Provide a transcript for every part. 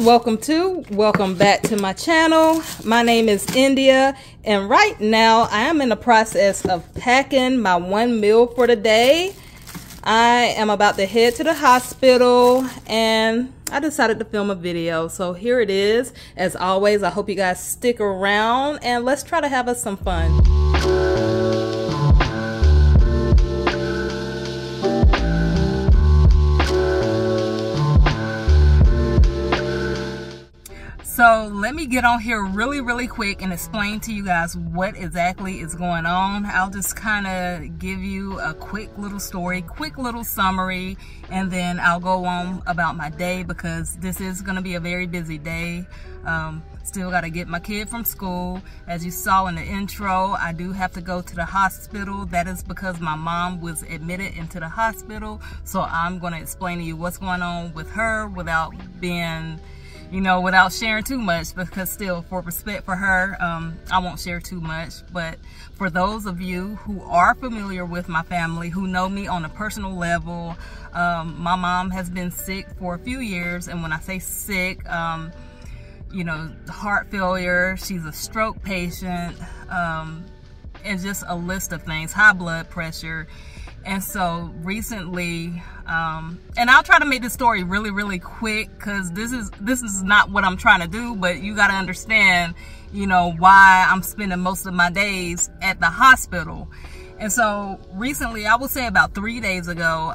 welcome back to my channel. My name is India, and right now I am in the process of packing my one meal for the day. I am about to head to the hospital and I decided to film a video, so here it is. As always, I hope you guys stick around and let's try to have us some fun. So let me get on here really quick and explain to you guys what exactly is going on. I'll just kind of give you a quick little story, quick little summary, and then I'll go on about my day because this is going to be a very busy day. Still got to get my kid from school. As you saw in the intro, I do have to go to the hospital. That is because my mom was admitted into the hospital. So I'm going to explain to you what's going on with her without being, without sharing too much, because still, for respect for her, I won't share too much. But for those of you who are familiar with my family, who know me on a personal level, my mom has been sick for a few years. And when I say sick, heart failure, she's a stroke patient, and just a list of things, high blood pressure. And so recently, and I'll try to make this story really quick because this is not what I'm trying to do, but you got to understand, why I'm spending most of my days at the hospital. And so recently, I would say about 3 days ago,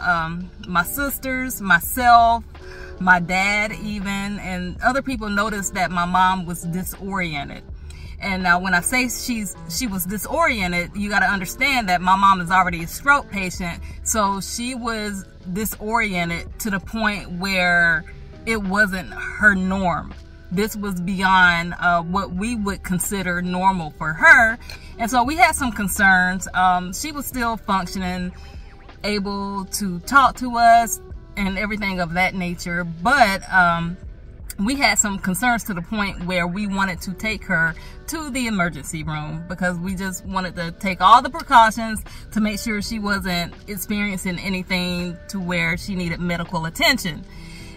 my sisters, myself, my dad even, and other people noticed that my mom was disoriented. And now when I say she was disoriented, you got to understand that my mom is already a stroke patient. So she was disoriented to the point where it wasn't her norm. This was beyond what we would consider normal for her. And so we had some concerns. She was still functioning, able to talk to us and everything of that nature. But we had some concerns to the point where we wanted to take her to the emergency room because we just wanted to take all the precautions to make sure she wasn't experiencing anything to where she needed medical attention.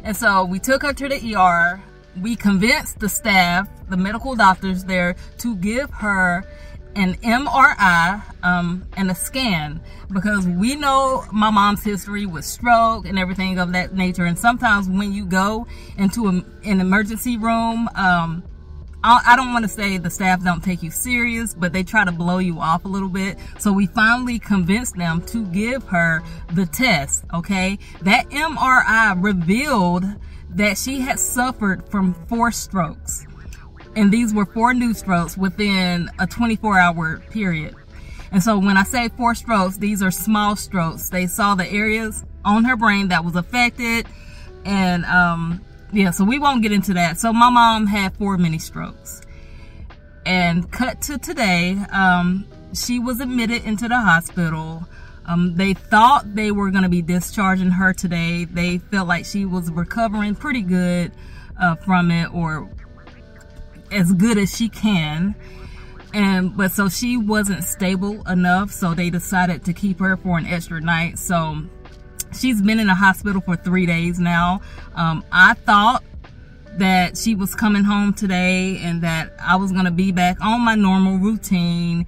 And so we took her to the ER. We convinced the staff, the medical doctors there, to give her an MRI and a scan, because we know my mom's history with stroke and everything of that nature. And sometimes when you go into an emergency room, I don't want to say the staff don't take you serious, but they try to blow you off a little bit. So we finally convinced them to give her the test, okay? That MRI revealed that she had suffered from 4 strokes. And these were 4 new strokes within a 24-hour period. And so when I say 4 strokes, these are small strokes. They saw the areas on her brain that was affected. And yeah, so we won't get into that. So my mom had 4 mini strokes. And cut to today, she was admitted into the hospital. They thought they were going to be discharging her today. They felt like she was recovering pretty good from it, or as good as she can. But so she wasn't stable enough, so they decided to keep her for an extra night. So she's been in the hospital for 3 days now. I thought that she was coming home today and that I was going to be back on my normal routine,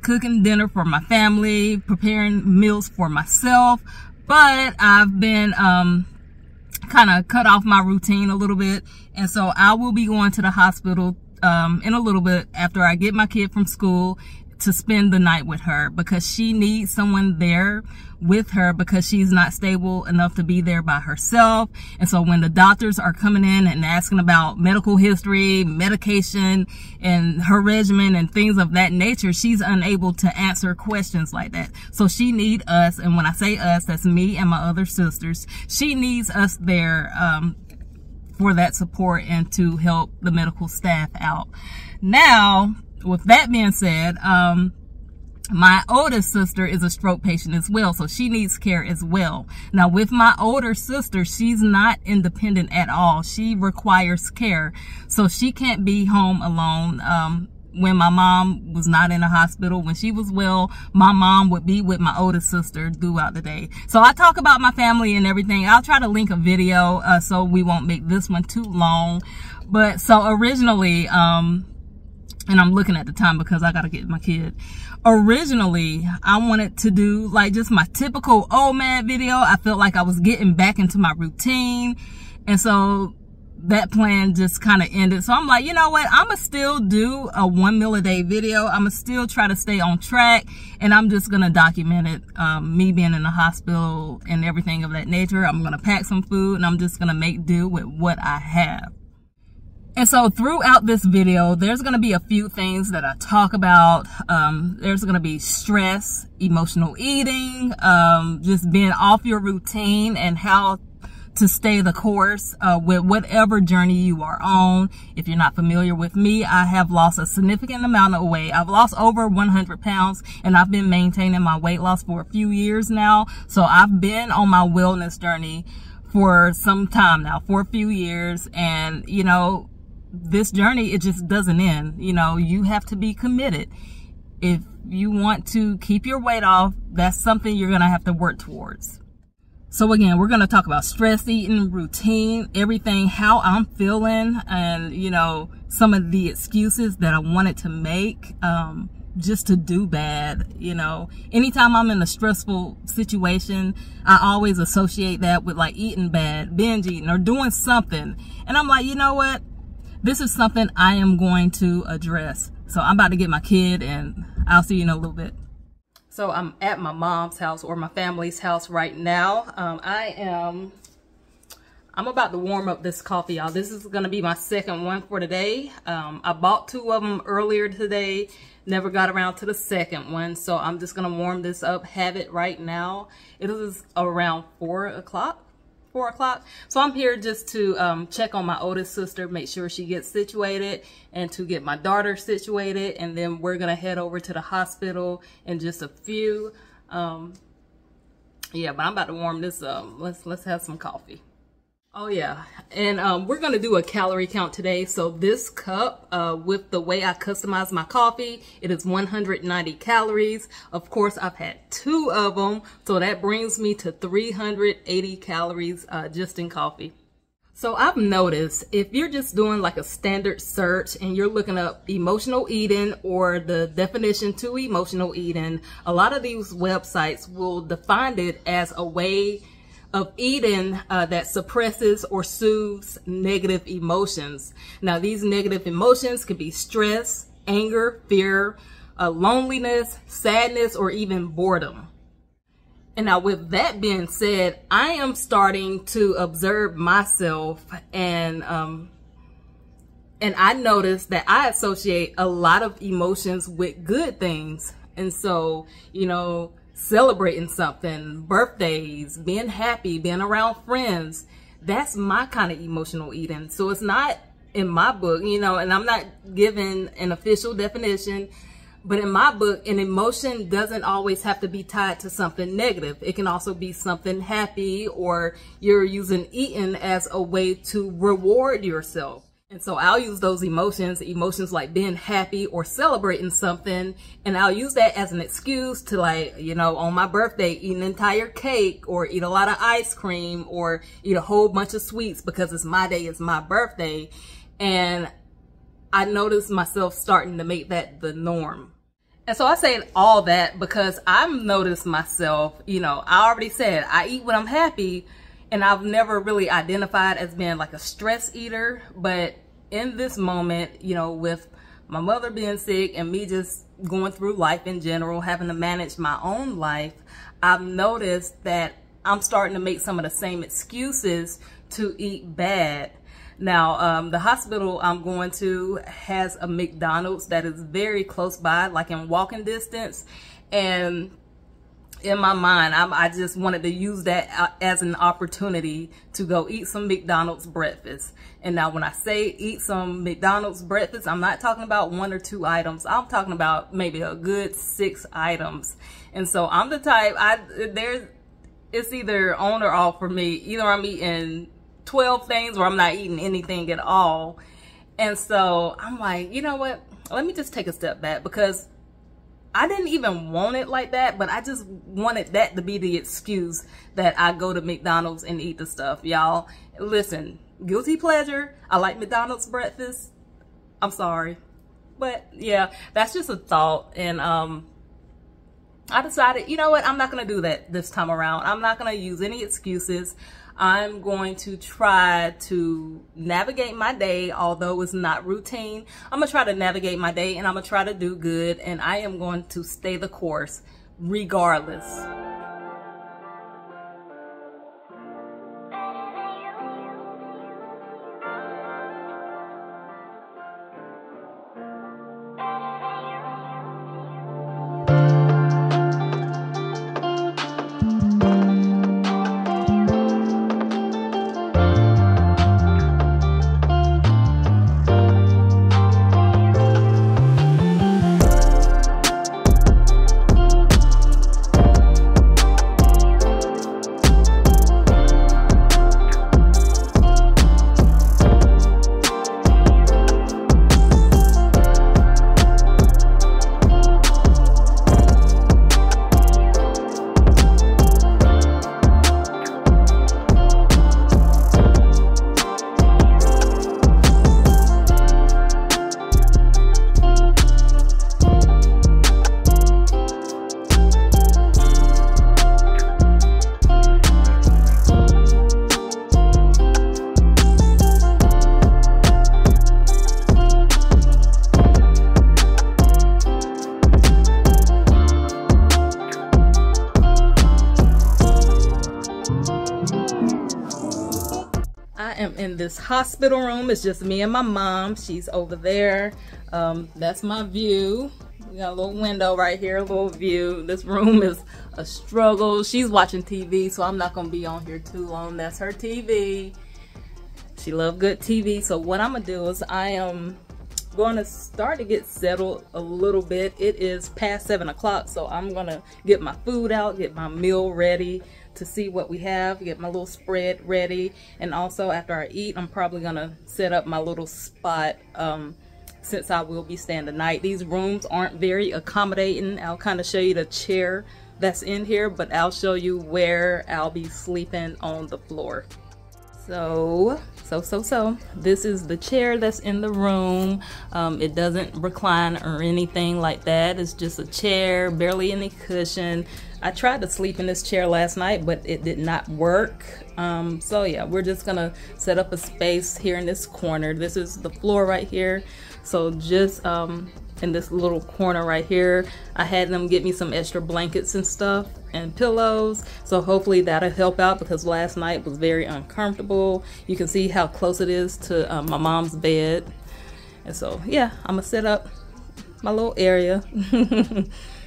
cooking dinner for my family, preparing meals for myself. But I've been kind of cut off my routine a little bit, and so I will be going to the hospital in a little bit after I get my kid from school to spend the night with her, because she needs someone there with her because she's not stable enough to be there by herself. And so when the doctors are coming in and asking about medical history, medication, and her regimen and things of that nature, she's unable to answer questions like that. So she needs us, and when I say us, that's me and my other sisters. She needs us there for that support and to help the medical staff out. Now, with that being said, my oldest sister is a stroke patient as well, so she needs care as well. Now, with my older sister, she's not independent at all. She requires care, so she can't be home alone. when my mom was not in the hospital. When she was well, my mom would be with my oldest sister throughout the day. So I talk about my family and everything. I'll try to link a video so we won't make this one too long. But so originally, and I'm looking at the time because I gotta get my kid. Originally, I wanted to do like just my typical OMAD video. I felt like I was getting back into my routine. And so that plan just kind of ended. So I'm like, you know what? I'm going to still do a 1 meal a day video. I'm going to still try to stay on track, and I'm just going to document it. Me being in the hospital and everything of that nature. I'm going to pack some food, and I'm just going to make do with what I have. And so throughout this video, there's going to be a few things that I talk about. There's going to be stress, emotional eating, just being off your routine, and how to stay the course with whatever journey you are on. If you're not familiar with me, I have lost a significant amount of weight. I've lost over 100 pounds, and I've been maintaining my weight loss for a few years now. So I've been on my wellness journey for some time now, for a few years. And, you know, this journey, it just doesn't end. You know, you have to be committed. If you want to keep your weight off, that's something you're going to have to work towards. So again, we're going to talk about stress eating, routine, everything, how I'm feeling, and, you know, some of the excuses that I wanted to make just to do bad. You know, anytime I'm in a stressful situation, I always associate that with like eating bad, binge eating, or doing something. And I'm like, you know what? This is something I am going to address. So I'm about to get my kid, and I'll see you in a little bit. So I'm at my mom's house, or my family's house right now. I'm about to warm up this coffee, y'all. This is gonna be my second one for today. I bought 2 of them earlier today, never got around to the second one. So I'm just gonna warm this up, have it right now. It is around 4 o'clock. So I'm here just to check on my oldest sister, make sure she gets situated, and to get my daughter situated, and then we're gonna head over to the hospital in just a few. Yeah, but I'm about to warm this up. Let's have some coffee. Oh yeah, and we're gonna do a calorie count today. So this cup, with the way I customize my coffee, it is 190 calories. Of course, I've had 2 of them, so that brings me to 380 calories just in coffee. So I've noticed if you're just doing like a standard search and you're looking up emotional eating or the definition to emotional eating, a lot of these websites will define it as a way of eating that suppresses or soothes negative emotions. Now, these negative emotions could be stress, anger, fear, loneliness, sadness, or even boredom. And now, with that being said, I am starting to observe myself, and I notice that I associate a lot of emotions with good things. And so, you know, celebrating something, birthdays, being happy, being around friends, that's my kind of emotional eating. So it's not in my book, you know, and I'm not giving an official definition, but in my book, an emotion doesn't always have to be tied to something negative. It can also be something happy, or you're using eating as a way to reward yourself. And so I'll use those emotions like being happy or celebrating something, and I'll use that as an excuse to, like, you know, on my birthday, eat an entire cake, or eat a lot of ice cream, or eat a whole bunch of sweets because it's my day, it's my birthday. And I noticed myself starting to make that the norm. And so I say all that because I've noticed myself, you know, I already said I eat when I'm happy, and I've never really identified as being like a stress eater. But in this moment, you know, with my mother being sick and me just going through life in general, having to manage my own life, I've noticed that I'm starting to make some of the same excuses to eat bad. Now, the hospital I'm going to has a McDonald's that is very close by, like in walking distance. And in my mind, I just wanted to use that as an opportunity to go eat some McDonald's breakfast. And now when I say eat some McDonald's breakfast, I'm not talking about 1 or 2 items. I'm talking about maybe a good 6 items. And so I'm the type, it's either on or off for me. Either I'm eating 12 things or I'm not eating anything at all. And so I'm like, you know what? let me just take a step back, because I didn't even want it like that, but I just wanted that to be the excuse that I go to McDonald's and eat the stuff. Y'all, listen, guilty pleasure. I like McDonald's breakfast. I'm sorry. But yeah, that's just a thought. And I decided, you know what, I'm not going to do that this time around. I'm not going to use any excuses. I'm going to try to navigate my day, although it's not routine. I'm going to try to navigate my day, and I'm going to try to do good, and I am going to stay the course regardless. In this hospital room. It's just me and my mom. She's over there. That's my view. We got a little window right here, a little view. This room is a struggle. She's watching TV, so I'm not gonna be on here too long. That's her TV. She loves good TV. So what I'm gonna do is I am going to start to get settled a little bit. It is past 7 o'clock, so I'm gonna get my food out, get my meal ready to see what we have, get my little spread ready, and also after I eat, I'm probably gonna set up my little spot since I will be staying the night. These rooms aren't very accommodating. I'll kind of show you the chair that's in here, but I'll show you where I'll be sleeping on the floor. So this is the chair that's in the room. It doesn't recline or anything like that. It's just a chair, barely any cushion. I tried to sleep in this chair last night, but it did not work. So yeah, we're just gonna set up a space here in this corner. This is the floor right here. So just in this little corner right here, I had them get me some extra blankets and stuff and pillows, so hopefully that'll help out, because last night was very uncomfortable. You can see how close it is to my mom's bed. And so yeah, I'm gonna set up my little area.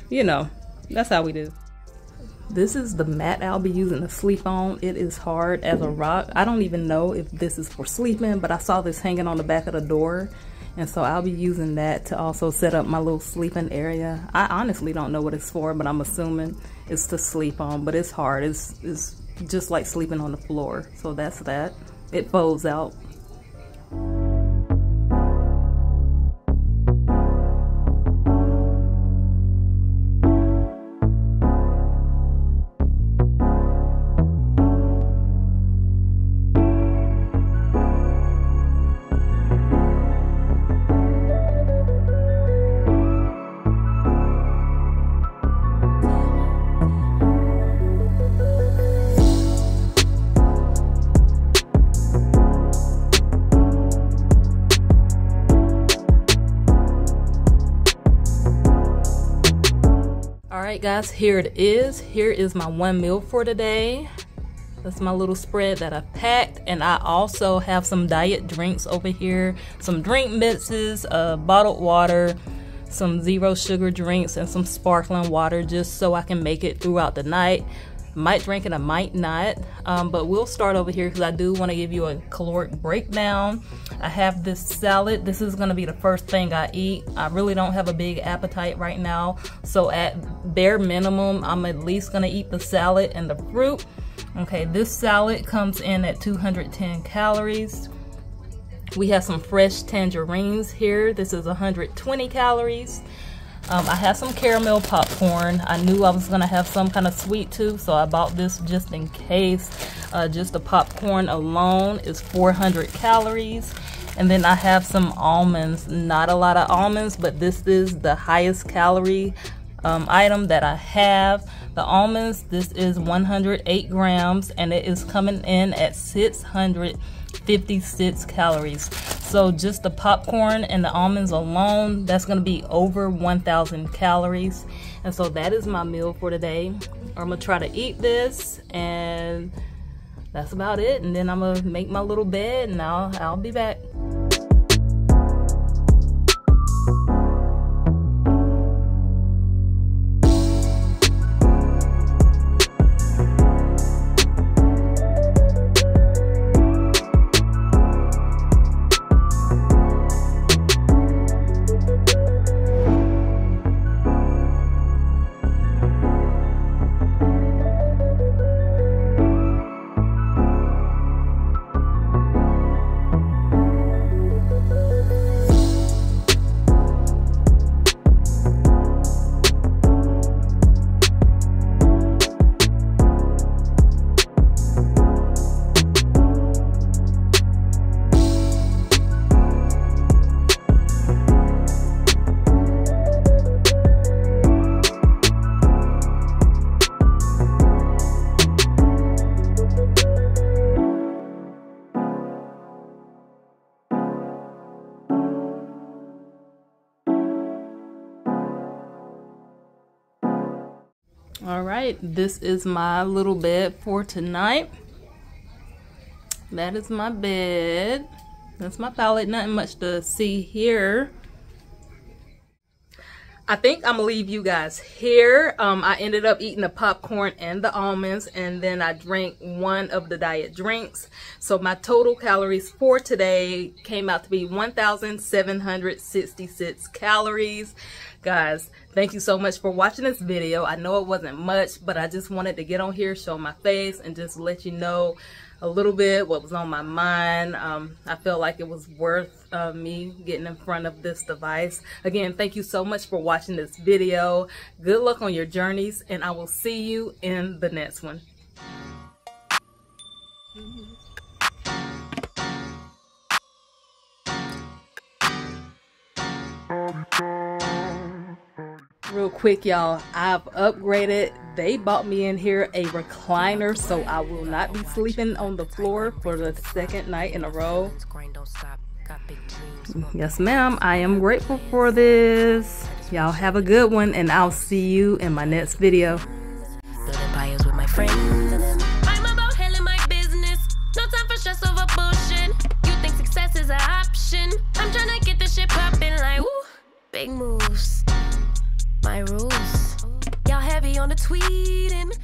You know, that's how we do. This is the mat I'll be using to sleep on. It is hard as a rock. I don't even know if this is for sleeping, but I saw this hanging on the back of the door, and so I'll be using that to also set up my little sleeping area. I honestly don't know what it's for, but I'm assuming it's to sleep on, but it's hard. It's just like sleeping on the floor. So that's that. It folds out. Alright guys, here it is. Here is my one meal for today. That's my little spread that I packed, and I also have some diet drinks over here, some drink mixes, bottled water, some zero sugar drinks, and some sparkling water, just so I can make it throughout the night. Might drink it, I might not, but we'll start over here because I do want to give you a caloric breakdown. I have this salad. This is going to be the first thing I eat. I really don't have a big appetite right now, so at bare minimum, I'm at least going to eat the salad and the fruit. Okay, this salad comes in at 210 calories. We have some fresh tangerines here. This is 120 calories. I have some caramel popcorn. I knew I was gonna have some kind of sweet tooth, so I bought this just in case. Just the popcorn alone is 400 calories. And then I have some almonds. Not a lot of almonds, but this is the highest calorie item that I have. The almonds, this is 108 grams, and it is coming in at 656 calories. So just the popcorn and the almonds alone, that's gonna be over 1,000 calories. And so that is my meal for today. I'm gonna try to eat this, and that's about it. And then I'm gonna make my little bed, and I'll be back. All right, this is my little bed for tonight. That is my bed. That's my palette. Nothing much to see here. I think I'm gonna leave you guys here. I ended up eating the popcorn and the almonds, and then I drank one of the diet drinks. So my total calories for today came out to be 1,766 calories. Guys, thank you so much for watching this video. I know it wasn't much, but I just wanted to get on here, show my face, and just let you know a little bit what was on my mind. I felt like it was worth me getting in front of this device. Again, thank you so much for watching this video. Good luck on your journeys, and I will see you in the next one. Real quick, y'all, I've upgraded. They bought me in here a recliner, so I will not be sleeping on the floor for the second night in a row. Yes, ma'am, I am grateful for this. Y'all have a good one, and I'll see you in my next video. With my friends. I'm about handling my business. No time for stress over bullshit. You think success is an option? I'm trying to get this shit popping like woo, big moves. My rules. Y'all heavy on the tweeting.